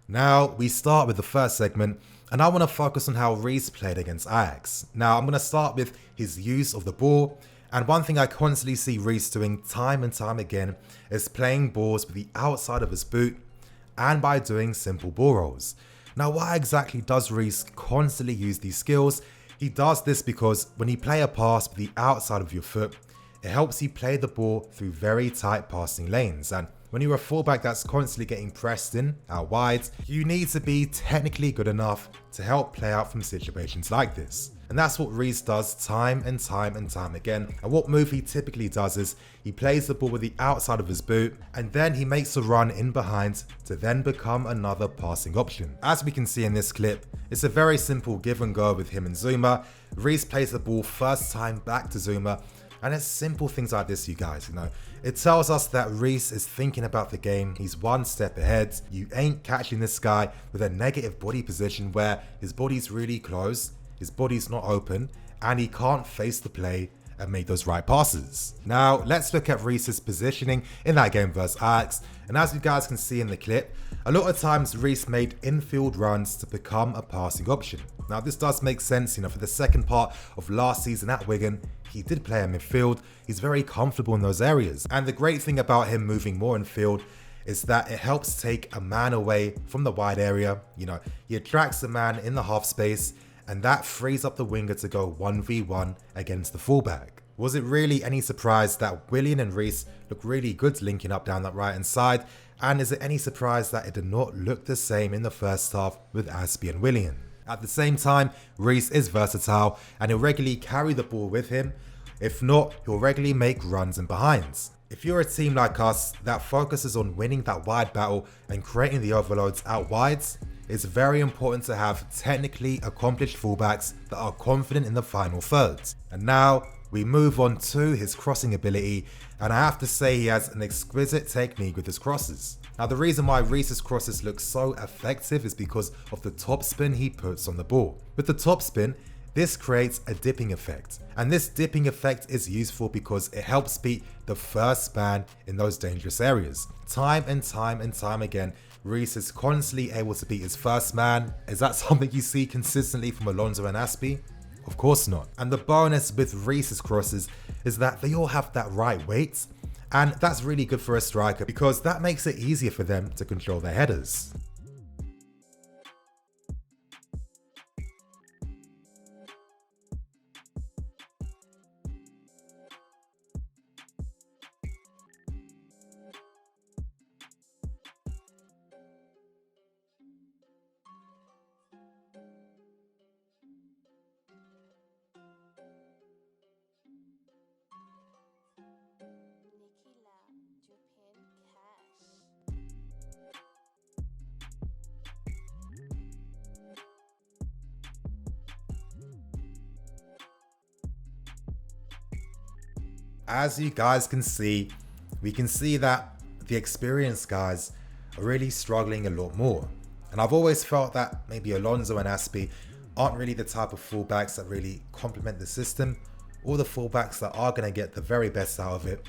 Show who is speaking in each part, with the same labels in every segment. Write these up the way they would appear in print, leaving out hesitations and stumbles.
Speaker 1: Now, we start with the first segment, and I want to focus on how Reece played against AJAX. Now, I'm going to start with his use of the ball, and one thing I constantly see Reece doing time and time again is playing balls with the outside of his boot, and by doing simple ball rolls. Now, why exactly does Reece constantly use these skills? He does this because when you play a pass with the outside of your foot, it helps you play the ball through very tight passing lanes, and when you're a fullback that's constantly getting pressed in out wide, you need to be technically good enough to help play out from situations like this. And that's what Reece does time and time again. And what move he typically does is he plays the ball with the outside of his boot, and then he makes a run in behind to then become another passing option. As we can see in this clip, it's a very simple give and go with him and Zuma. Reece plays the ball first time back to Zuma, and it's simple things like this, you guys, It tells us that Reece is thinking about the game. He's one step ahead. You ain't catching this guy with a negative body position where his body's really close, his body's not open, and he can't face the play and make those right passes. Now, let's look at Reece's positioning in that game versus AJAX. And as you guys can see in the clip, a lot of times Reece made infield runs to become a passing option. Now, this does make sense, for the second part of last season at Wigan, he did play in midfield. He's very comfortable in those areas. And the great thing about him moving more in field is that it helps take a man away from the wide area. He attracts the man in the half space, and that frees up the winger to go 1v1 against the fullback. Was it really any surprise that Willian and Reece look really good linking up down that right hand side? And is it any surprise that it did not look the same in the first half with Aspie and Willian? At the same time, Reece is versatile and he'll regularly carry the ball with him. If not, he'll regularly make runs and behinds. If you're a team like us that focuses on winning that wide battle and creating the overloads out wides, it's very important to have technically accomplished fullbacks that are confident in the final thirds. And now we move on to his crossing ability, and I have to say he has an exquisite technique with his crosses. Now, the reason why Reece's crosses look so effective is because of the top spin he puts on the ball. With the top spin, this creates a dipping effect, and this dipping effect is useful because it helps beat the first man in those dangerous areas. Time and time again, Reece is constantly able to beat his first man. Is that something you see consistently from Alonso and Aspie? Of course not. And the bonus with Reece's crosses is that they all have that right weight, and that's really good for a striker because that makes it easier for them to control their headers. As you guys can see, we can see that the experienced guys are really struggling a lot more. And I've always felt that maybe Alonso and Aspie aren't really the type of fullbacks that really complement the system, or the fullbacks that are going to get the very best out of it.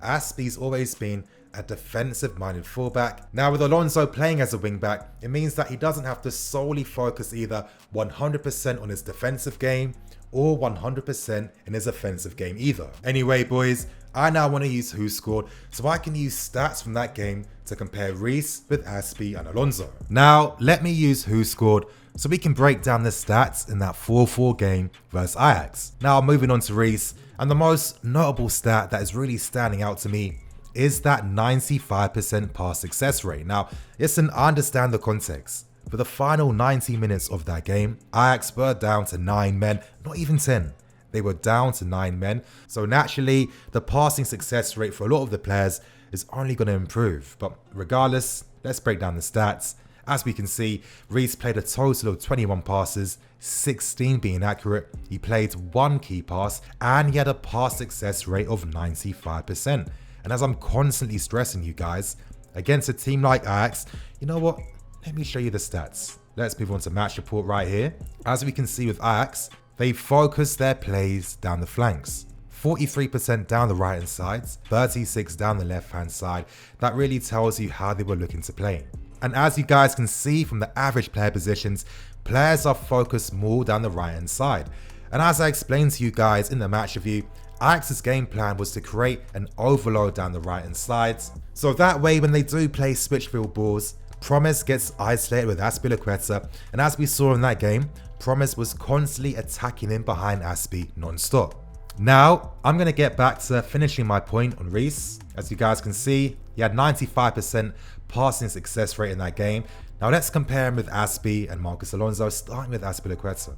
Speaker 1: Aspie's always been a defensive-minded fullback. Now, with Alonso playing as a wingback, it means that he doesn't have to solely focus either 100% on his defensive game or 100% in his offensive game either. Anyway, boys, I now want to use Who Scored so I can use stats from that game to compare Reece with Aspie and Alonso. Now, let me use Who Scored so we can break down the stats in that 4-4 game versus AJAX. Now, moving on to Reece, and the most notable stat that is really standing out to me is that 95% pass success rate. Now, listen, I understand the context. For the final 90 minutes of that game, AJAX were down to 9 men, not even 10. They were down to 9 men, so naturally, the passing success rate for a lot of the players is only going to improve. But regardless, let's break down the stats. As we can see, Reece played a total of 21 passes, 16 being accurate. He played 1 key pass, and he had a pass success rate of 95%. And as I'm constantly stressing you guys, against a team like AJAX, you know what? Let me show you the stats. Let's move on to match report right here. As we can see with AJAX, they focus their plays down the flanks. 43% down the right hand side, 36% down the left hand side. That really tells you how they were looking to play. And as you guys can see from the average player positions, players are focused more down the right hand side. And as I explained to you guys in the match review, AJAX's game plan was to create an overload down the right hand sides. So that way when they do play switchfield balls, Promise gets isolated with Azpilicueta, and as we saw in that game, Promise was constantly attacking him behind Aspi non-stop. Now, I'm going to get back to finishing my point on Reece. As you guys can see, he had 95% passing success rate in that game. Now let's compare him with Aspi and Marcos Alonso, starting with Azpilicueta.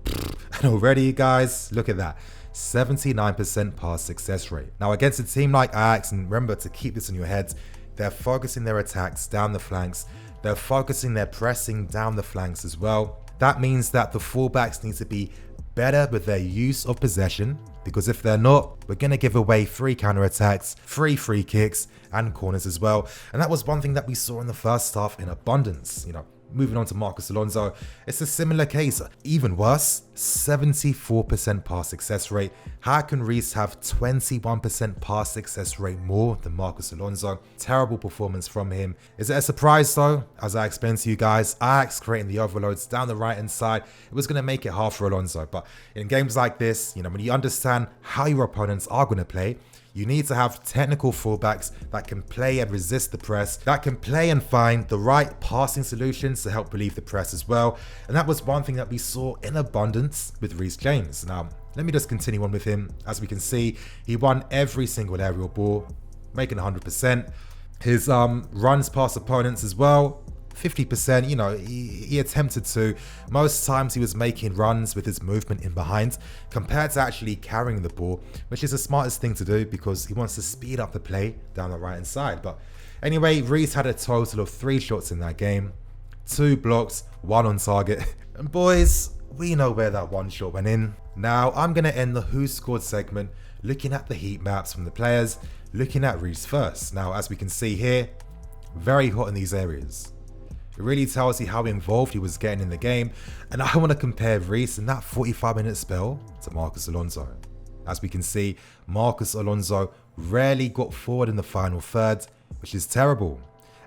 Speaker 1: And already, you guys, look at that. 79% pass success rate. Now against a team like AJAX, and remember to keep this in your heads, they're focusing their attacks down the flanks. They're focusing their pressing down the flanks as well. That means that the fullbacks need to be better with their use of possession, because if they're not, we're going to give away 3 counterattacks, 3 free kicks and corners as well. And that was one thing that we saw in the first half in abundance. Moving on to Marcos Alonso, it's a similar case. Even worse, 74% pass success rate. How can Reece have 21% pass success rate more than Marcos Alonso? Terrible performance from him. Is it a surprise though? As I explained to you guys, AJAX creating the overloads down the right hand side, it was going to make it hard for Alonso. But in games like this, when you understand how your opponents are going to play, you need to have technical fullbacks that can play and resist the press, that can play and find the right passing solutions to help relieve the press as well. And that was one thing that we saw in abundance with Reece James. Now, let me just continue on with him. As we can see, he won every single aerial ball, making 100%. His runs past opponents as well, 50%, he attempted to. Most times he was making runs with his movement in behind compared to actually carrying the ball, which is the smartest thing to do because he wants to speed up the play down the right hand side. But anyway, Reece had a total of 3 shots in that game, 2 blocks, 1 on target. And boys, we know where that 1 shot went in. Now I'm going to end the Who Scored segment looking at the heat maps from the players, looking at Reece first. Now as we can see here, very hot in these areas. It really tells you how involved he was getting in the game, and I want to compare Reece in that 45-minute spell to Marcos Alonso. As we can see, Marcos Alonso rarely got forward in the final third, which is terrible.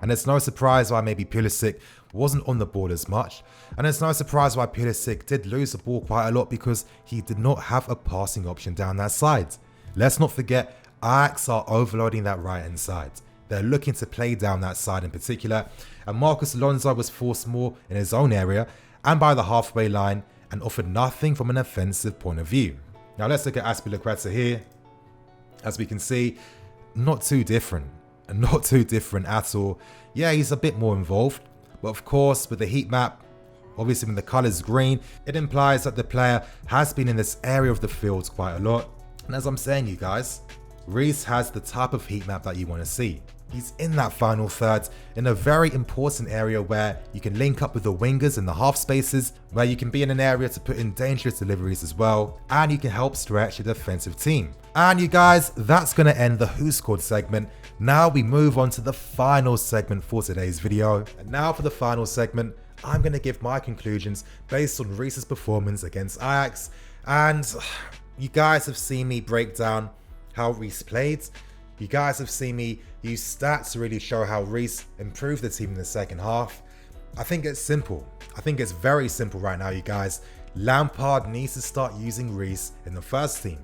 Speaker 1: And it's no surprise why maybe Pulisic wasn't on the ball as much, and it's no surprise why Pulisic did lose the ball quite a lot because he did not have a passing option down that side. Let's not forget, AJAX are overloading that right hand side. They're looking to play down that side in particular, and Marcos Alonso was forced more in his own area and by the halfway line and offered nothing from an offensive point of view. Now let's look at Azpilicueta here. As we can see, not too different at all. Yeah, he's a bit more involved, but of course with the heat map, obviously when the colour's green, it implies that the player has been in this area of the field quite a lot. And as I'm saying, you guys, Reece has the type of heat map that you want to see. He's in that final third in a very important area where you can link up with the wingers in the half spaces, where you can be in an area to put in dangerous deliveries as well, and you can help stretch your defensive team. And you guys, that's going to end the Who Scored segment. Now we move on to the final segment for today's video. And now for the final segment, I'm going to give my conclusions based on Reece's performance against AJAX. And you guys have seen me break down how Reece played. You guys have seen me use stats to really show how Reece improved the team in the second half. I think it's simple. I think it's very simple right now, you guys. Lampard needs to start using Reece in the first team.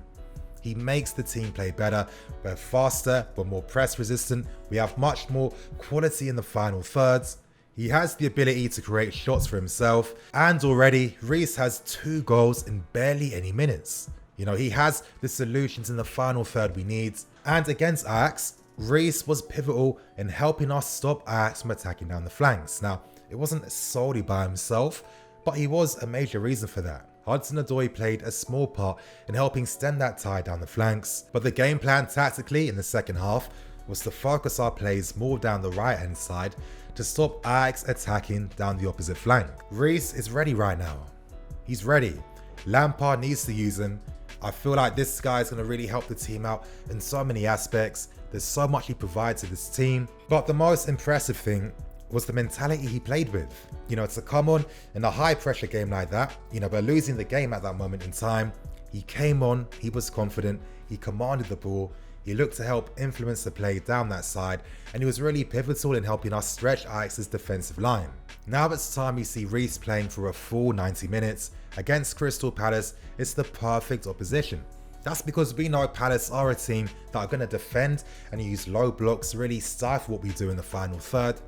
Speaker 1: He makes the team play better. We're faster, we're more press resistant. We have much more quality in the final thirds. He has the ability to create shots for himself. And already, Reece has 2 goals in barely any minutes. He has the solutions in the final third we need. And against AJAX, Reece was pivotal in helping us stop AJAX from attacking down the flanks. Now, it wasn't solely by himself, but he was a major reason for that. Hudson-Odoi played a small part in helping stem that tide down the flanks. But the game plan tactically in the second half was to focus our plays more down the right hand side to stop AJAX attacking down the opposite flank. Reece is ready right now. He's ready. Lampard needs to use him. I feel like this guy is going to really help the team out in so many aspects. There's so much he provides to this team. But the most impressive thing was the mentality he played with. To come on in a high pressure game like that, by losing the game at that moment in time, he came on, he was confident, he commanded the ball, He looked to help influence the play down that side, and he was really pivotal in helping us stretch AJAX's defensive line. Now it's time we see Reece playing for a full 90 minutes against Crystal Palace. It's the perfect opposition. That's because we know Palace are a team that are going to defend and use low blocks to really stifle what we do in the final third.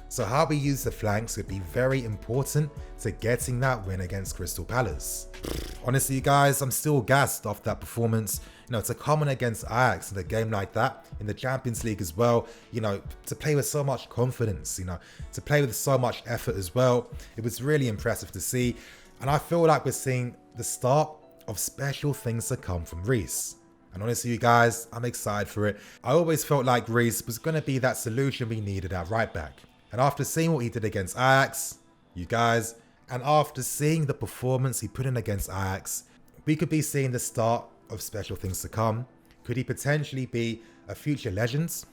Speaker 1: So how we use the flanks would be very important to getting that win against Crystal Palace. Honestly, you guys, I'm still gassed off that performance. To come on against AJAX in a game like that, in the Champions League as well, to play with so much confidence, to play with so much effort as well. It was really impressive to see. And I feel like we're seeing the start of special things to come from Reece. And honestly, you guys, I'm excited for it. I always felt like Reece was going to be that solution we needed at right back. And after seeing what he did against AJAX, you guys, and after seeing the performance he put in against AJAX, we could be seeing the start of special things to come. Could he potentially be a future legend?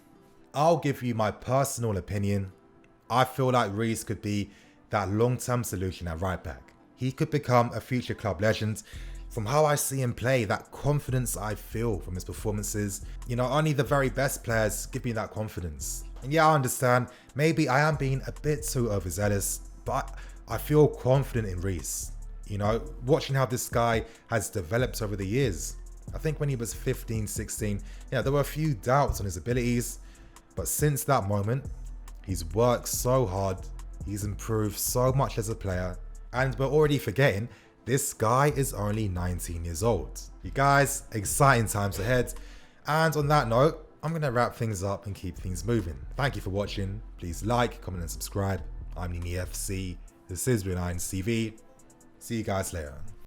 Speaker 1: I'll give you my personal opinion. I feel like Reece could be that long-term solution at right back. He could become a future club legend. From how I see him play, that confidence I feel from his performances, only the very best players give me that confidence. And yeah, I understand, maybe I am being a bit too overzealous, but I feel confident in Reece. Watching how this guy has developed over the years. I think when he was 15, 16, there were a few doubts on his abilities, but since that moment, he's worked so hard, he's improved so much as a player, and we're already forgetting this guy is only 19 years old. You guys, exciting times ahead. And on that note, I'm going to wrap things up and keep things moving. Thank you for watching. Please like, comment and subscribe. I'm Nini FC. This is Reece TV. See you guys later.